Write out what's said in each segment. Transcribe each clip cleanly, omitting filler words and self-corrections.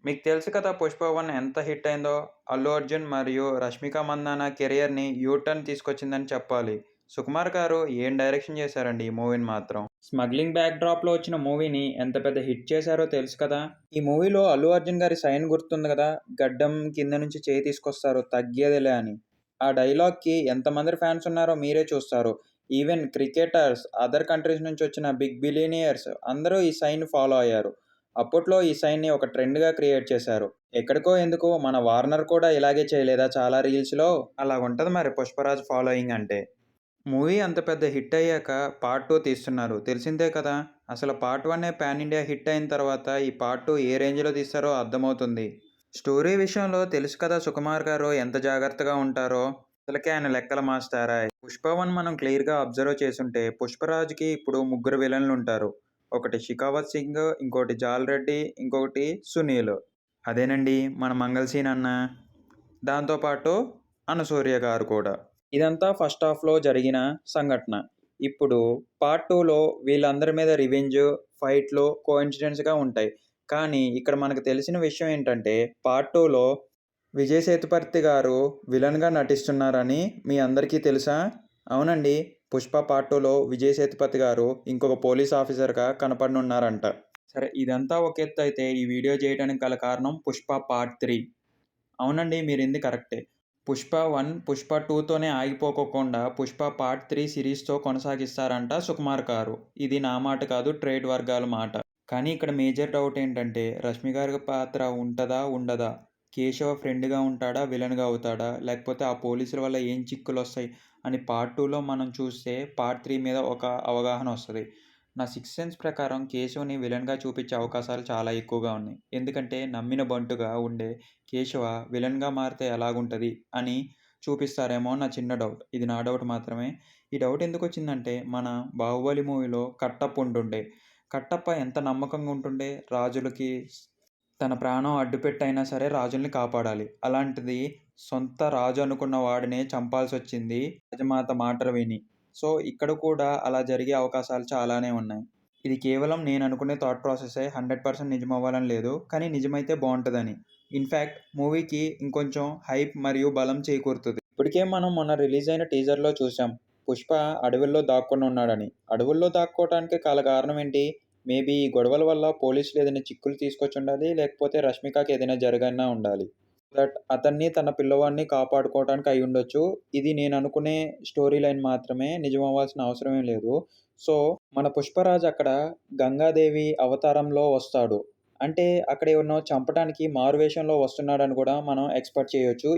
మీకు తెలుసు కదా 'పుష్ప 1' ఎంత హిట్ అయిందో. అల్లు అర్జున్ మరియు రష్మిక మందాన కెరియర్‌ని యూ టర్న్ తీసుకొచ్చిందని చెప్పాలి. సుకుమార్ గారు ఏం డైరెక్షన్ చేశారండి ఈ మూవీని మాత్రం. స్మగ్లింగ్ బ్యాక్ డ్రాప్‌లో వచ్చిన మూవీని ఎంత పెద్ద హిట్ చేశారో తెలుసు కదా! ఈ మూవీలో అల్లు అర్జున్ గారి సైన్ గుర్తుంది కదా! గడ్డం కింద నుంచి చేయి తీసుకొస్తారు తగ్గేదేలే అని. ఆ డైలాగ్‌కి ఎంతమంది ఫ్యాన్స్ ఉన్నారో మీరే చూస్తారు. ఈవెన్ క్రికెటర్స్, అదర్ కంట్రీస్ నుంచి వచ్చిన బిగ్ బిలియనియర్స్ అందరూ ఈ సైన్ ఫాలో అయ్యారు. అప్పట్లో ఈ సైన్‌ని ఒక ట్రెండ్‌గా క్రియేట్ చేశారు. ఎక్కడికో ఎందుకు మన 'వార్నర్' కూడా ఇలాగే చేయలేదా చాలా రీల్స్‌లో? అలాగుంటది మరి 'పుష్పరాజ్' ఫాలోయింగ్ అంటే. మూవీ అంత పెద్ద హిట్ అయ్యాక పార్ట్ 2 తీస్తున్నారు. తెలిసిందే కదా! అసలు పార్ట్ 1 పాన్ ఇండియా హిట్ అయిన తర్వాత ఈ పార్ట్ 2 ఏ రేంజ్‌లో తీస్తారో అర్థమవుతుంది. స్టోరీ విషయంలో తెలుసు కదా సుకుమార్ గారు ఎంత జాగ్రత్తగా ఉంటారో. అసలకే ఆయన లెక్కల మాస్టారా. 'పుష్ప 1' మనం క్లియర్‌గా అబ్జర్వ్ చేసుంటే 'పుష్పరాజ్‌కి' ఇప్పుడు ముగ్గురు విలన్లుంటారు. ఒకటి 'షికావత్ సింగ్', ఇంకోటి 'జాల్ రెడ్డి', ఇంకొకటి 'సునీల్'. అదేనండి మన 'మంగళసీన్' అన్న. దాంతో పాటు 'అనసూయ' గారు కూడా. ఇదంతా ఫస్ట్ హాఫ్‌లో జరిగిన సంఘటన. ఇప్పుడు పార్ట్ 2లో వీళ్ళందరి మీద రివెంజ్, ఫైట్‌లు కోయిన్సిడెంట్స్‌గా ఉంటాయి. కానీ ఇక్కడ మనకు తెలిసిన విషయం ఏంటంటే పార్ట్ 2లో విజయ్ సేతుపతి గారు విలన్‌గా నటిస్తున్నారని మీ అందరికీ తెలుసా? అవునండి. 'పుష్ప పార్ట్ 2లో విజయ్ సేతుపతి గారు ఇంకొక పోలీస్ ఆఫీసర్‌గా కనపడనున్నారంట. సరే ఇదంతా ఒక ఎత్తయితే ఈ వీడియో చేయడానికి గల కారణం 'పుష్ప పార్ట్ 3'. అవునండి మీరింది కరెక్టే. 'పుష్ప 1', 'పుష్ప 2'తోనే ఆగిపోకోకుండా 'పుష్ప పార్ట్ 3' సిరీస్‌తో కొనసాగిస్తారంట సుకుమార్ గారు. ఇది నా మాట కాదు ట్రేడ్ వర్గాల మాట. కానీ ఇక్కడ మేజర్ డౌట్ ఏంటంటే 'రష్మి' గారి పాత్ర ఉంటదా? ఉండదా? కేశవ ఫ్రెండ్‌గా ఉంటాడా? విలన్‌గా అవుతాడా? లేకపోతే ఆ పోలీసుల వల్ల ఏం చిక్కులొస్తాయి అని పార్ట్ 2లో మనం చూస్తే పార్ట్ 3 మీద ఒక అవగాహన వస్తది. నా సిక్స్త్ సెన్స్ ప్రకారం కేశవ్‌ని విలన్‌గా చూపించే అవకాశాలు చాలా ఎక్కువగా ఉన్నాయి. ఎందుకంటే నమ్మిన బంటుగా ఉండే కేశవ విలన్‌గా మారితే ఎలాగుంటది అని చూపిస్తారేమో అని నా చిన్న డౌట్. ఇది నా డౌట్ మాత్రమే. ఈ డౌట్ ఎందుకొచ్చిందంటే మన 'బాహుబలి' మూవీలో కట్టప్ప ఉంటుండే. కట్టప్ప ఎంత నమ్మకంగా ఉంటుండే రాజులకి తన ప్రాణం అడ్డుపెట్టయినా సరే రాజుల్ని కాపాడాలి. అలాంటిది సొంత రాజు అనుకున్న వాడినే చంపాల్సొచ్చింది రాజమాత మాటలు విని. సో, ఇక్కడ కూడా అలా జరిగే అవకాశాలు చాలానే ఉన్నాయి. ఇది కేవలం నేననుకునే థాట్ ప్రాసెసే 100% నిజమవ్వాలని లేదు. కానీ నిజమైతే బావుంటదని. ఇన్‌ఫాక్ట్ మూవీకి ఇంకొంచెం హైప్ మరియు బలం చేకూరుతది. ఇప్పటికే మనం మొన్న రిలీజ్ అయిన టీజర్‌లో చూసాం. 'పుష్ప' అడవుల్లో దాక్కొని ఉన్నాడని. అడవుల్లో దాక్కోవటానికి గల కారణం ఏంటి? మేబీ ఈ గొడవల వల్ల పోలీసులు ఏదైనా చిక్కులు తీసుకొచ్చుండాలి. లేకపోతే రష్మికకి ఏదైనా జరగన్నా ఉండాలి. దట్ అతన్ని తన పిల్లవాడిని కాపాడుకోవటానికి అయ్యుండొచ్చు. ఇది నేననుకునే స్టోరీ లైన్ మాత్రమే. నిజమవ్వాల్సిన అవసరం ఏం లేదు. సో, మన 'పుష్పరాజ్' అక్కడ గంగాదేవి అవతారంలో వస్తాడు. అంటే అక్కడ ఎవరినో చంపటానికి మారువేషంలో వస్తున్నాడని కూడా మనం ఎక్స్‌పెక్ట్ చేయొచ్చు.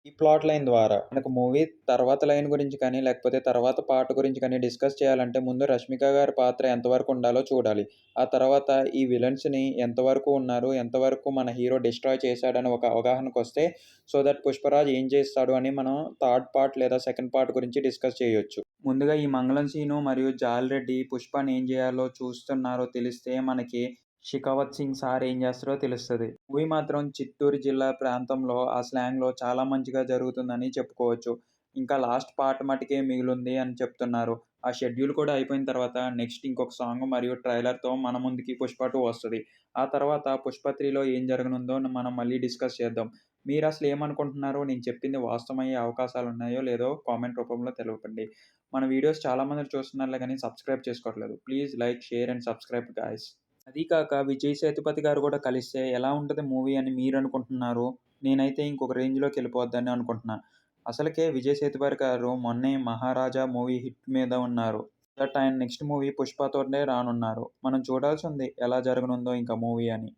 ఈ ప్లాట్ లైన్ ద్వారా. మనకు మూవీ తర్వాత లైన్ గురించి కానీ, లేకపోతే తర్వాత పార్ట్ గురించి కానీ డిస్కస్ చేయాలంటే ముందు 'రష్మిక' గారి పాత్ర ఎంతవరకు ఉండాలో చూడాలి. ఆ తర్వాత ఈ విలన్స్‌ని ఎంతవరకు ఉన్నారు, ఎంతవరకు మన హీరో డిస్ట్రాయ్ చేశాడని ఒక అవగాహనకొస్తే సో దట్ 'పుష్పరాజ్' ఏం చేస్తాడు అని మనం థర్డ్ పార్ట్ లేదా సెకండ్ పార్ట్ గురించి డిస్కస్ చేయొచ్చు. ముందుగా ఈ 'మంగళం సీను' మరియు 'జాల్ రెడ్డి' 'పుష్పని' ఏం చేయాలో చూస్తున్నారో తెలిస్తే మనకి 'షికావత్ సింగ్' సార్ ఏం చేస్తారో తెలుస్తది. మూవీ మాత్రం చిత్తూరు జిల్లా ప్రాంతంలో ఆ స్లాంగ్‌లో చాలా మంచిగా జరుగుతుందని చెప్పుకోవచ్చు. ఇంకా లాస్ట్ పార్ట్ మటికే మిగిలుంది అని చెప్తున్నారు. ఆ షెడ్యూల్ కూడా అయిపోయిన తర్వాత నెక్స్ట్ ఇంకొక సాంగ్ మరియు ట్రైలర్‌తో మన ముందుకి 'పుష్ప 2' వస్తది. ఆ తర్వాత 'పుష్ప 3లో' ఏం జరగనుందో మనం మళ్ళీ డిస్కస్ చేద్దాం. మీరసలు ఏమనుకుంటున్నారో, నేను చెప్పింది వాస్తవమయ్యే అవకాశాలున్నాయో లేదో కామెంట్ రూపంలో తెలపండి. మన వీడియోస్ చాలా మంది చూస్తున్నారులే గానీ సబ్స్క్రైబ్ చేసుకోవట్లేదు. Please like, share and subscribe guys. అదీ కాక విజయ్ సేతుపతి గారు కూడా కలిస్తే ఎలా ఉంటది మూవీ అని మీరనుకుంటున్నారు? నేనైతే ఇంకొక రేంజ్‌లోకెళ్ళిపోద్దని అనుకుంటున్నా. అసలకే విజయ్ సేతుపతి గారు మొన్నే 'మహారాజా' మూవీ హిట్ మీద ఉన్నారు. బట్ ఆయన నెక్స్ట్ మూవీ 'పుష్పతోనే' రానున్నారు. మనం చూడాల్సుంది ఎలా జరగనుందో ఇంకా మూవీ అని.